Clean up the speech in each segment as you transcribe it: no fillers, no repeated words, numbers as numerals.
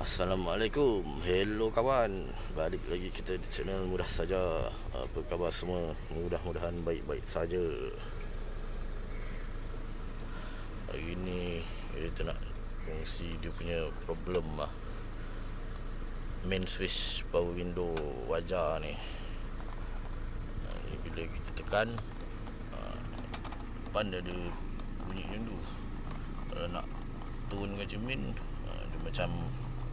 Assalamualaikum, hello kawan. Balik lagi kita di channel Mudah Saja. Apa khabar semua? Mudah-mudahan baik-baik saja. Hari ni kita nak kongsi dia punya problem lah. Main switch power window wajar ni. Ni bila kita tekan, depan dia ada bunyi macam tu. Kalau nak turunkan cermin, dia macam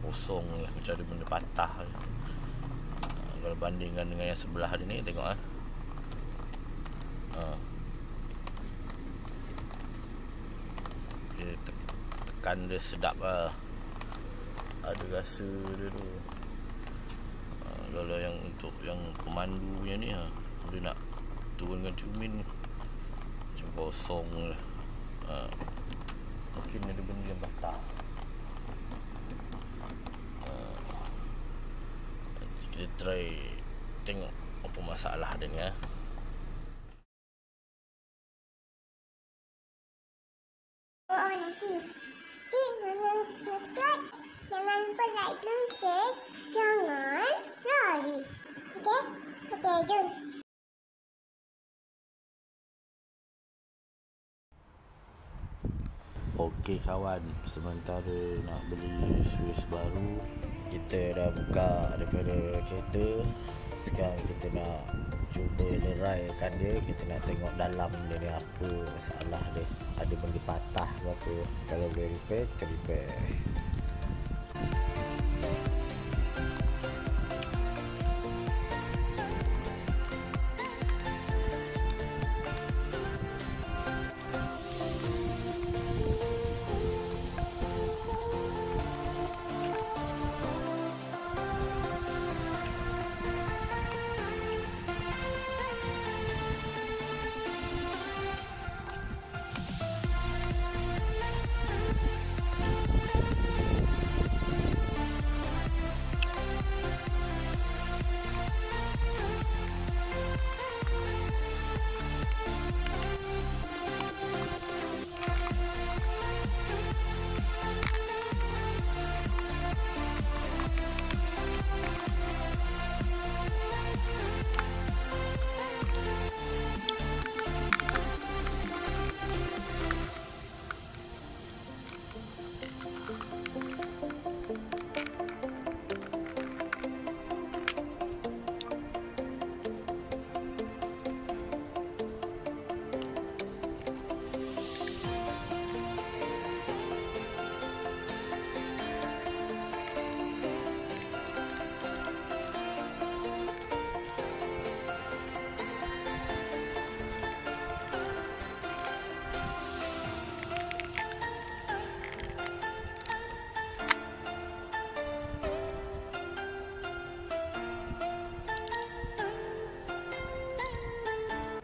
kosong lah, macam ada benda patah. Kalau bandingkan dengan yang sebelah dia ni, tengok okay, tekan dia sedap lah, ada rasa dia tu. Kalau yang untuk yang pemandu punya ni, dia nak turunkan cermin macam kosong lah. Mungkin ada benda yang patah. Kita try tengok apa masalah dia ni. Nanti jangan subscribe, jangan lupa like dan share, jangan lari. Okey, jom. Okey kawan, sementara nak beli switch baru, kita dah buka daripada kereta. Sekarang kita nak cuba leraikan dia. Kita nak tengok dalam dia ni apa masalah dia, ada benda patah ke apa. Kalau boleh repair, kita repair.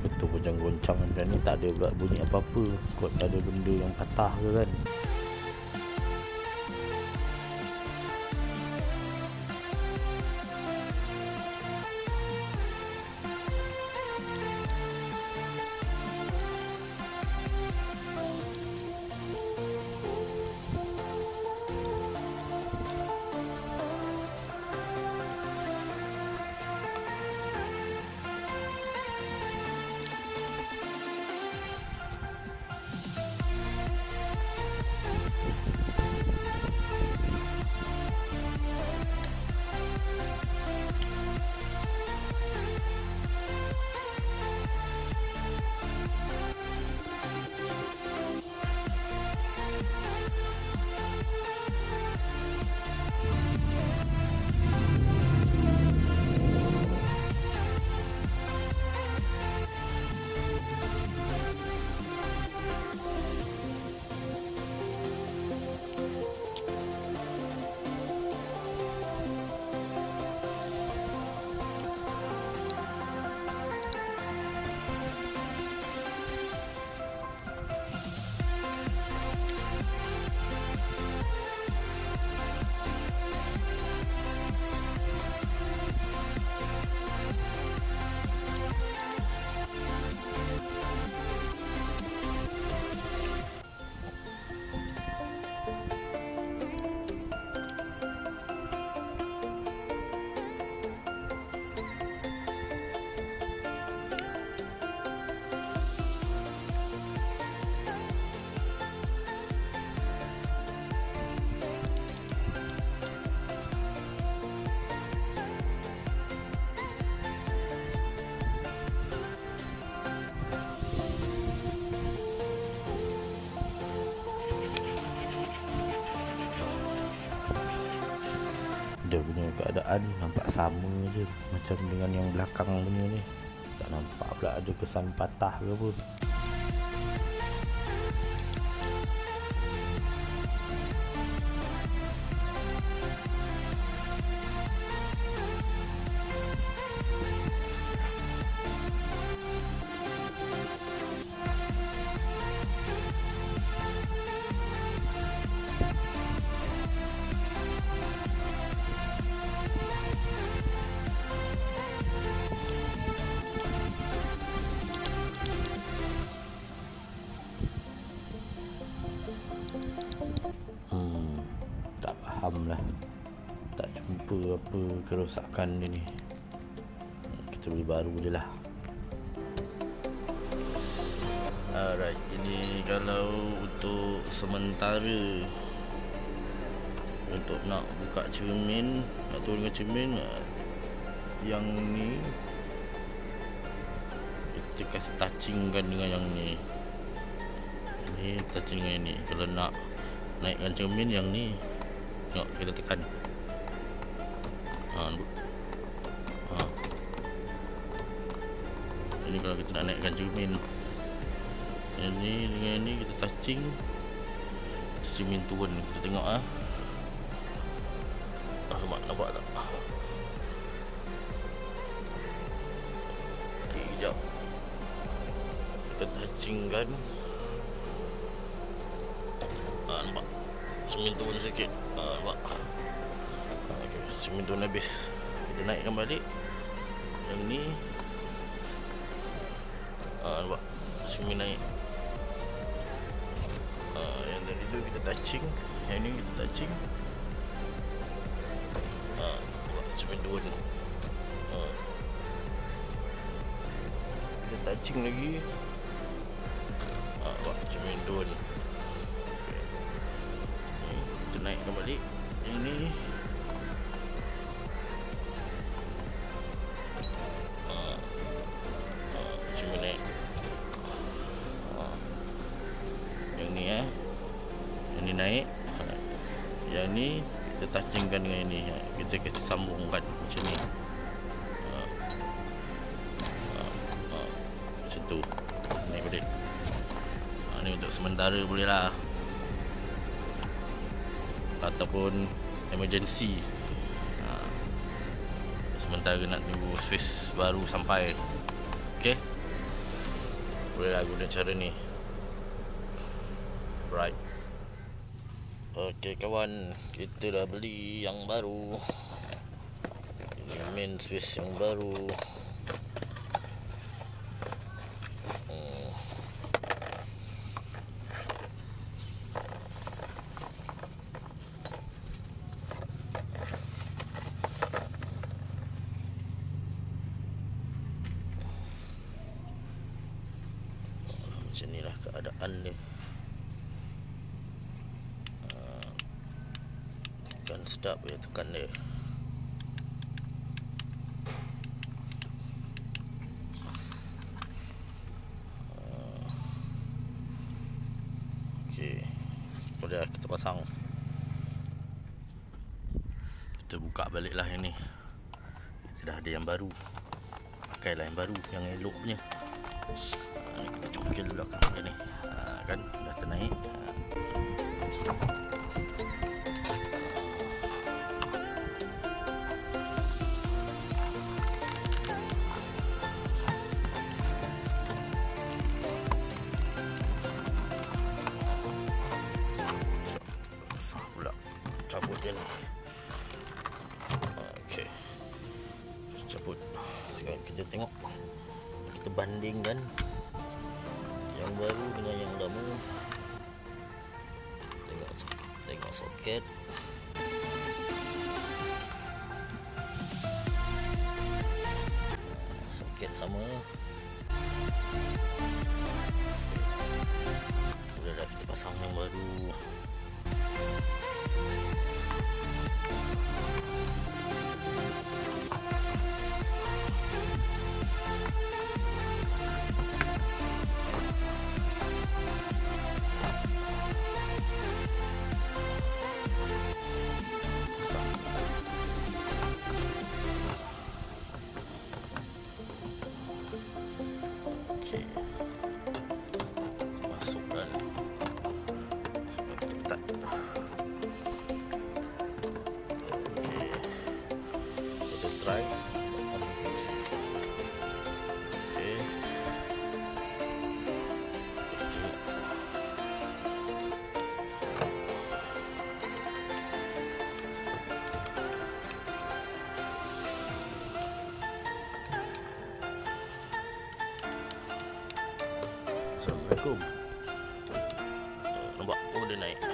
Betul goncang-goncang macam ni, tak ada pula bunyi apa-apa. Kot tak ada benda yang patah ke kan. keadaan nampak sama je macam dengan yang belakang punya ni. Tak nampak pula ada kesan patah ke apa. Tak faham lah, tak jumpa apa kerosakan dia ni. Kita beli baru je lah. Alright, ini kalau untuk sementara untuk nak buka cermin, nak turunkan cermin, yang ni kita kasih touchingkan dengan yang ni. Ini touching dengan ni. Kalau nak naikkan cermin yang ni, tengok kita tekan. Ini kalau kita nak naikkan cermin. Yang ni dengan ni kita touching, cermin turun. Kita tengok nampak tak? Okey, kejap. Kita touching kan. Nampak cermin turun sikit. Nampak. Okey, cermin turun habis. Kita naikkan balik. Yang ni nampak cermin naik. Yang tadi tu kita touching, yang ni kita touching. Nampak cermin turun. Kita touching lagi. Nampak cermin turun. Kita naikkan balik. Yang ni cermin naik. Yang ni yang ni naik. Yang ni kita touchingkan dengan ini. Kita sambungkan macam ni. Macam tu. Naik balik. Ni untuk sementara boleh lah, ataupun emergency. Sementara nak tunggu space baru sampai. Okey, boleh lah guna cara ni. Right. Okey kawan, kita dah beli yang baru. Ini main switch yang baru. Macam ni lah keadaan dia. Tekan sedap dia, tekan dia. Okey, boleh kita pasang. Kita buka balik lah yang ni. Kita dah ada yang baru. Pakailah yang baru, yang elok punya. Kita congkel belakang dia ni. Kan dah ternaik. Susah pula cabut dia ni. Okey, cabut. Sekarang kita tengok, kita bandingkan yang baru dengan yang lama. Tengok soket. Soket sama. Sudah dah kita pasang yang baru. start. Okay, kita try. Okay. Assalamualaikum. Nampak? Oh, dia naik. Okay.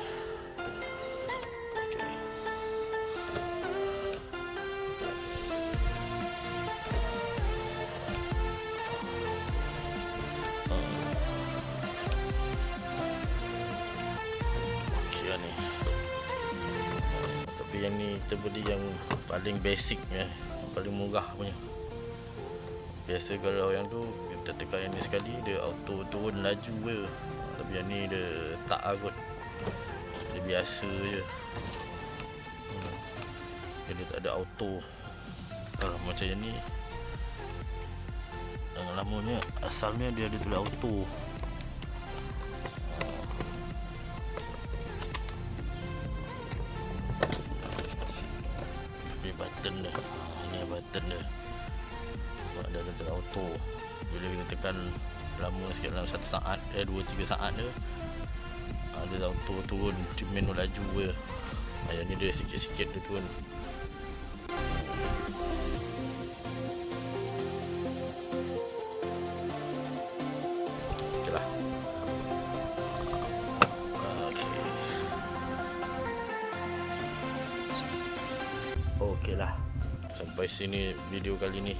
Okay ni. Tapi yang ni kita beli yang paling basic ya, yang paling murah punya. Biasa kalau yang tu kita tekan yang ni sekali dia auto turun laju je. Tapi yang ni dia tak kot. Dia biasa je. Dia tak ada auto. Kalau macam yang ni, yang lamanya asalnya dia ada tulis auto. Ini button dia. Ini button dia. Ada tulis auto. Bila kita tekan lama sikit dalam 1 saat 2-3 saat je, dia auto turun menu laju je. Yang ni dia sikit-sikit dia turun. Okey lah. Okey lah. Sampai sini video kali ni.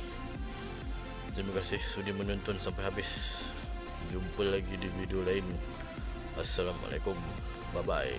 Terima kasih sudi menonton sampai habis. Jumpa lagi di video lain. Assalamualaikum. Bye bye.